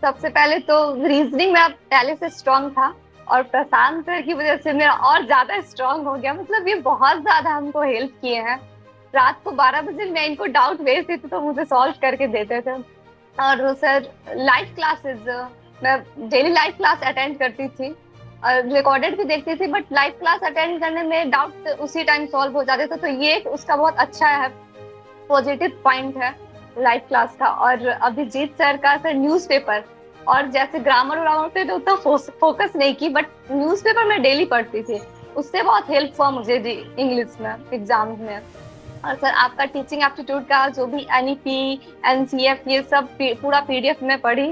सबसे पहले तो रीजनिंग में पहले से स्ट्रांग था, और प्रशांत सर की वजह से मेरा और ज्यादा स्ट्रांग हो गया। मतलब ये बहुत ज्यादा हमको हेल्प किए हैं। रात को 12 बजे मैं इनको डाउट भेजती थी तो मुझे सॉल्व करके देते थे। और सर लाइव क्लासेस, मैं डेली लाइव क्लास अटेंड करती थी और रिकॉर्डेड भी देखती थी, बट लाइव क्लास अटेंड करने में डाउट उसी टाइम सॉल्व हो जाते थे। तो ये एक उसका बहुत अच्छा है, पॉजिटिव पॉइंट है लाइव क्लास का। और अभिजीत सर का सर न्यूज़पेपर, और जैसे ग्रामर व्रामर पे तो उतना फोकस नहीं की, बट न्यूज़पेपर मैं डेली पढ़ती थी, उससे बहुत हेल्प हुआ मुझे जी इंग्लिश में एग्जाम में। और सर आपका टीचिंग एप्टीट्यूड का जो भी एनईपी एनसीएफ ये सब पूरा पीडीएफ में पढ़ी,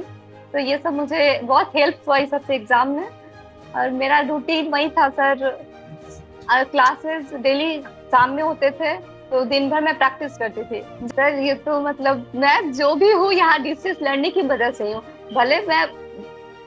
तो ये सब मुझे बहुत हेल्प हुआ इस सबसे एग्जाम में। और मेरा रूटीन वही था सर, क्लासेस डेली शाम में होते थे, तो दिन भर मैं प्रैक्टिस करती थी सर। ये तो मतलब मैं जो भी हूँ यहाँ डीसीएस लर्निंग की वजह से हूँ। भले मैं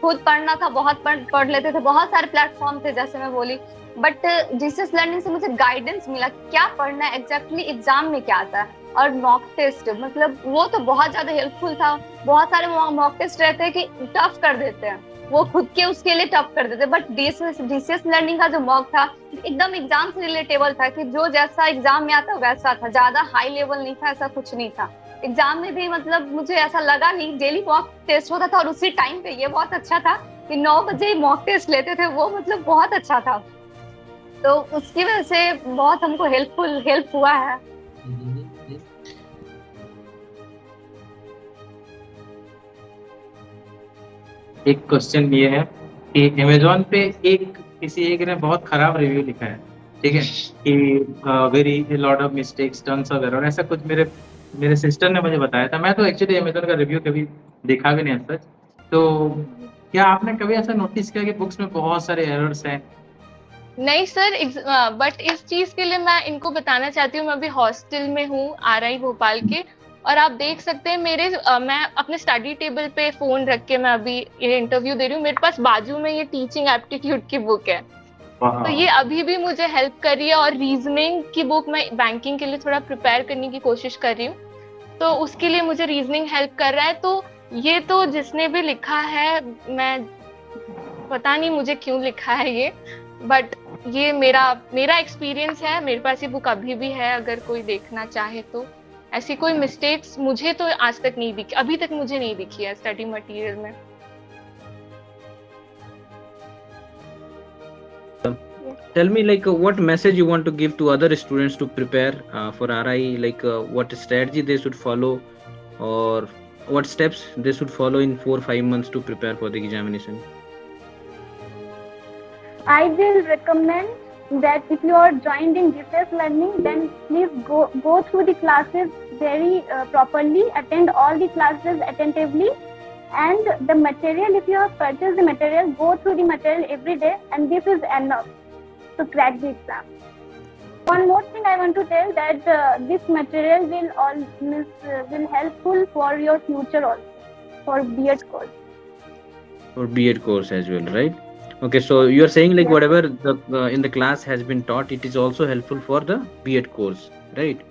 खुद पढ़ना था, बहुत पढ़ लेते थे, बहुत सारे प्लेटफॉर्म थे जैसे मैं बोली, बट डीसीएस लर्निंग से मुझे गाइडेंस मिला क्या पढ़ना है एग्जैक्टली, एग्जाम में क्या आता है। और मॉक टेस्ट, मतलब वो तो बहुत ज्यादा हेल्पफुल था। बहुत सारे मॉक टेस्ट रहते हैं कि टफ कर देते हैं, वो खुद के उसके लिए टफ कर देते, बट डीसीएस लर्निंग का जो मॉक था एकदम एग्जाम से रिलेटेबल था, कि जो जैसा एग्जाम में आता वैसा था, ज्यादा हाई लेवल नहीं था, ऐसा कुछ नहीं था। एग्जाम में भी मतलब मुझे ऐसा लगा नहीं, डेली मॉक टेस्ट होता था और उसी टाइम पे, ये बहुत अच्छा था कि 9 बजे मॉक टेस्ट लेते थे, वो मतलब बहुत अच्छा था। तो उसकी वजह से बहुत हमको हेल्प हुआ है। एक क्वेश्चन ये है कि अमेजोन पे किसी एक ने बहुत खराब रिव्यू लिखा है, ठीक है, कि very lot of mistakes tons of error, ऐसा कुछ मेरे सिस्टर ने मुझे बताया था। मैं तो एक्चुअली अमेजोन का रिव्यू कभी देखा भी नहीं सच। तो क्या आपने कभी ऐसा नोटिस किया कि बुक्स में बहुत सारे एरर्स हैं? नहीं सर, बट इस चीज के लिए मैं इनको बताना चाहती हूँ, मैं अभी हॉस्टल में हूँ आरआई भोपाल के, और आप देख सकते हैं मैं अपने स्टडी टेबल पे फोन रख के मैं अभी ये इंटरव्यू दे रही हूँ, मेरे पास बाजू में ये टीचिंग एप्टीट्यूड की बुक है, तो ये अभी भी मुझे हेल्प कर रही है। और रीजनिंग की बुक मैं बैंकिंग के लिए थोड़ा प्रिपेयर करने की कोशिश कर रही हूँ, तो उसके लिए मुझे रीजनिंग हेल्प कर रहा है। तो ये तो जिसने भी लिखा है, मैं पता नहीं मुझे क्यों लिखा है ये, बट ये मेरा एक्सपीरियंस है, मेरे पास ये बुक अभी भी है, अगर कोई देखना चाहे तो। ऐसी कोई मिस्टेक्स मुझे तो आज तक नहीं दिखी, अभी तक मुझे नहीं दिखी है स्टडी मटेरियल में। Tell me, like, what message you want to give to other students to prepare for RI, like what strategy they should follow, or what steps they should follow in 4-5 months to prepare for the examination? I will recommend that if you are joined in DCS learning, then please go through the classes very properly, attend all the classes attentively, and the material, if you have purchased the material, go through the material every day, and this is enough to crack the exam. One more thing I want to tell, that this material will helpful for your future also, for B.Ed course. For B.Ed course as well, right? Okay, so you are saying like whatever in the class has been taught, it is also helpful for the B.Ed course, right?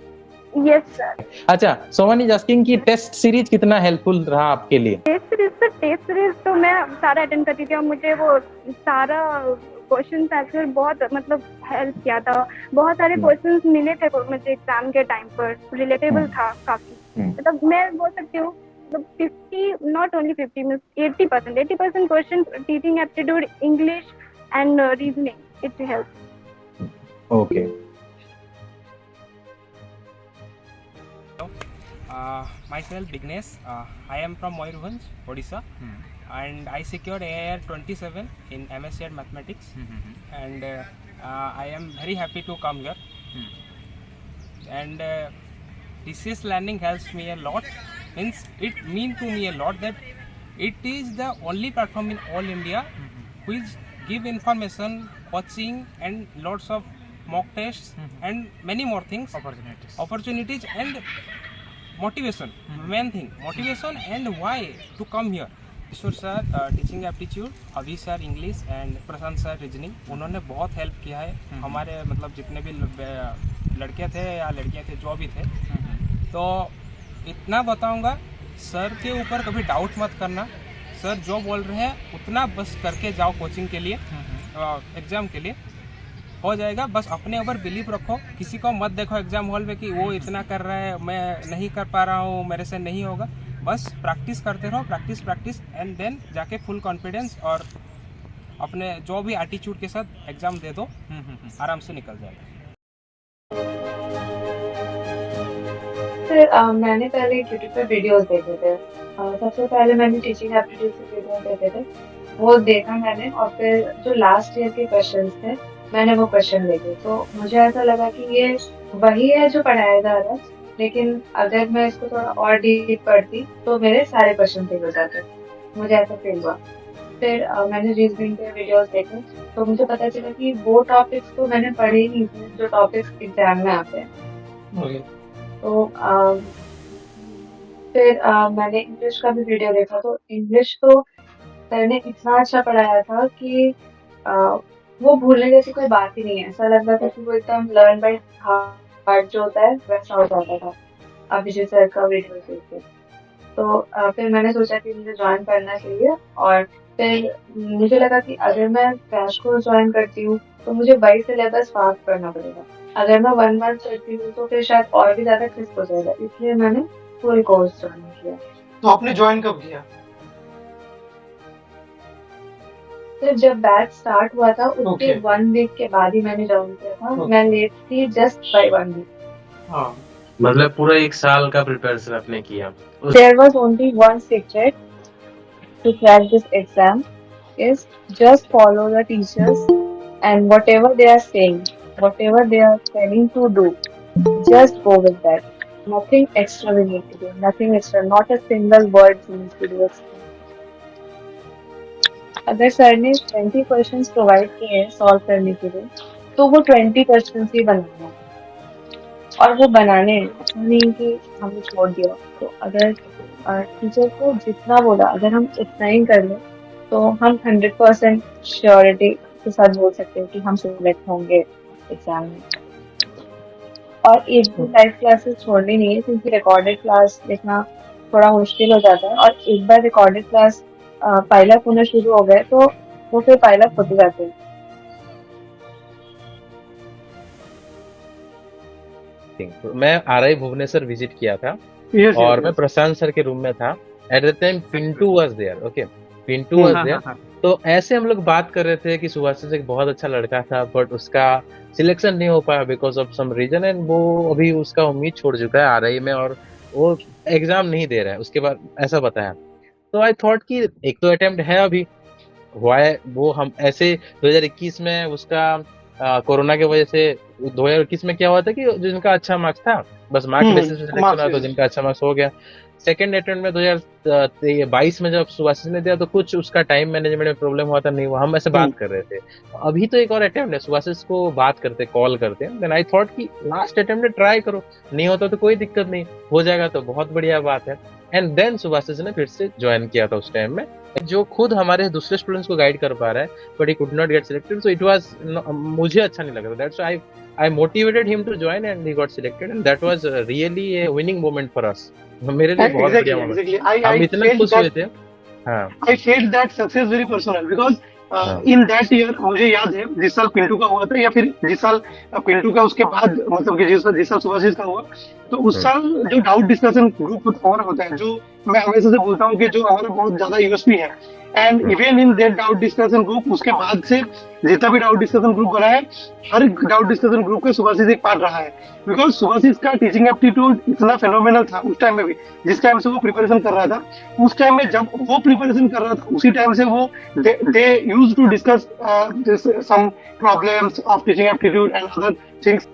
Yes sir. अच्छा, Soman is asking कि test series कितना helpful रहा आपके लिए? Test series तो मैं सारा attend करती थी, और मुझे वो सारा क्वेश्चन आंसर बहुत मतलब हेल्प किया था। बहुत सारे क्वेश्चंस मिले थे मुझे एग्जाम के टाइम पर, रिलेटेबल था काफी। मतलब मैं बोल सकती हूँ 50, not only 50, means 80% question teaching aptitude, English and reasoning, it helps. Okay. Myself Vignesh, I am from Mayurbhanj, Odisha, and I secured AIR 27 in MSc Mathematics, and I am very happy to come here. And DCS learning helps me a lot. Means it means to me a lot that it is the only platform in all India which give information, coaching, and lots of mock tests and many more things, opportunities and motivation. Main thing, motivation and why to come here. Ishwar sir teaching aptitude, अभी sir English and Prashant sir reasoning, उन्होंने बहुत help किया है हमारे, मतलब जितने भी लड़के थे या लड़कियां थे जो भी थे। तो इतना बताऊंगा, सर के ऊपर कभी डाउट मत करना, सर जो बोल रहे हैं उतना बस करके जाओ कोचिंग के लिए, एग्ज़ाम के लिए हो जाएगा। बस अपने ऊपर बिलीव रखो, किसी को मत देखो एग्ज़ाम हॉल में कि वो इतना कर रहा है, मैं नहीं कर पा रहा हूँ, मेरे से नहीं होगा। बस प्रैक्टिस करते रहो, प्रैक्टिस एंड देन जाके फुल कॉन्फिडेंस और अपने जो भी एटीट्यूड के साथ एग्ज़ाम दे दो, आराम से निकल जाएगा। सर मैंने पहले यूट्यूब पे वीडियोस देखे थे। सबसे पहले मैंने टीचिंग एप्टीट्यूड के वीडियोस देखे थे, वो देखा मैंने, और फिर जो लास्ट ईयर के क्वेश्चंस थे मैंने वो क्वेश्चन देखे। तो मुझे ऐसा लगा कि ये वही है जो पढ़ाया जा रहा है, लेकिन अगर मैं इसको थोड़ा और डीप पढ़ती तो मेरे सारे क्वेश्चन सही हो जाते। मुझे ऐसा फील हुआ। फिर मैंने रीजनिंग के वीडियोस देखे तो मुझे पता चला कि वो टॉपिक्स तो मैंने पढ़े ही नहीं थे जो टॉपिक्स एग्जाम में आते हैं। तो फिर मैंने इंग्लिश का भी वीडियो देखा, तो इंग्लिश तो सर ने इतना अच्छा पढ़ाया था कि वो भूलने जैसी कोई बात ही नहीं है। ऐसा लग रहा था कि वो एकदम लर्न बाय हार्ट जो होता है वैसा हो जाता था अभिजीत सर का वीडियो देख के। तो फिर मैंने सोचा कि मुझे ज्वाइन करना चाहिए, और फिर मुझे लगा कि अगर मैं क्रैश कोर्स ज्वाइन करती हूँ तो मुझे वही सिलेबस फास्ट पढ़ना पड़ेगा। अगर मैं 1 मंथ करती हूँ तो फिर शायद और भी ज्यादा क्रिस्प हो जाएगा, इसलिए मैंने फुल कोर्स ज्वाइन किया। तो आपने ज्वाइन कब किया? फिर जब बैच स्टार्ट हुआ था उसके 1 वीक के बाद ही मैंने ज्वाइन किया था। मैं लेट थी जस्ट बाय 1 वीक। हाँ, मतलब पूरा 1 साल का प्रिपरेशन आपने किया। There was only one secret to crack this exam, is just follow the teachers and whatever they are saying, whatever they are telling to do, just go with that. Nothing extra we need to do, nothing extra, not a single word we need to do. अगर sir ने 20 questions provide किए हैं solve करने के लिए तो वो 20 questions ही बनाना है, और वो बनाने ऐसा नहीं कि हमने छोड़ दिया। तो अगर टीचर को जितना बोला अगर हम उतना ही कर लें तो हम 100% श्योरिटी के साथ बोल सकते हैं कि हम सिलेक्ट होंगे एग्जाम में। और एक भी लाइव क्लासेस छोड़नी नहीं है, क्योंकि रिकॉर्डेड क्लास देखना थोड़ा मुश्किल हो जाता है, और एक बार रिकॉर्डेड क्लास पाइलअप होना शुरू हो गए तो वो फिर पाइलअप होते जाते हैं। मैं आरआई भुवनेश्वर विजिट किया था और मैं प्रशांत सर के रूम में था। At the time Pintu was there, okay, Pintu was there. तो ऐसे हम लोग बात कर रहे थे कि सुभाषिष एक बहुत अच्छा लड़का था, बट उसका सिलेक्शन नहीं हो पाया because of some reason, and वो अभी उसका उम्मीद छोड़ चुका है आरआई में और वो एग्जाम नहीं दे रहा है। उसके बाद ऐसा बताया, तो आई थॉट कि एक तो अटेम्प्ट है अभी हुआ है, वो हम ऐसे 2021 में उसका कोरोना की वजह से 2021 में क्या हुआ था कि जिनका अच्छा मार्क्स था बस मार्क्स बेसिस पे सिलेक्शन हुआ, तो जिनका अच्छा मार्क्स हो गया। सेकंड अटेम्प्ट में 2022 में जब सुभाषिष ने दिया तो कुछ उसका टाइम मैनेजमेंट में प्रॉब्लम हुआ था, नहीं हुआ, हम ऐसे बात कर रहे थे। अभी तो एक और अटेम्प्ट है, सुभाषिष को बात करते, कॉल करते हैं। देन आई थॉट कि लास्ट अटेम्प्ट में ट्राई करो, नहीं होता तो कोई दिक्कत नहीं, हो जाएगा तो बहुत बढ़िया बात है। एंड देन सुभाषिष ने फिर से ज्वाइन किया था उस टाइम में, जो खुद हमारे दूसरे स्टूडेंट्स को गाइड कर पा रहा है, but he could not get selected, so it was, मुझे अच्छा नहीं लग रहा, that's why I motivated him to join and he got selected, and that was really a winning moment for us. मेरे लिए बहुत बढ़िया मोमेंट, हम इतना खुश हुए थे। हाँ, I felt that success very personal because in that year मुझे याद है जिस साल पिंटू का हुआ था, या फिर जिस साल पिंटू का उसके बाद, मतलब कि जिस साल सुभाषिष का हुआ, तो उस साल जो डाउट डिस्कशन ग्रुप हमारा होता है, जो मैं हमेशा से बोलता हूँ कि जो हमारा बहुत ज्यादा यूएसपी है, and even in that doubt discussion group, उसके बाद से जितना भी डाउट डिस्कशन ग्रुप बना है, हर डाउट डिस्कशन ग्रुप का सुभाषिष एक पार्ट रहा है, बिकॉज सुभाषिष का टीचिंग एप्टीट्यूड इतना फेनोमेनल था उस टाइम में भी, जिस टाइम से वो प्रिपरेशन कर रहा था। उस टाइम में जब वो प्रिपरेशन कर रहा था, उसी टाइम से वो they used to discuss some problems of teaching aptitude and other things.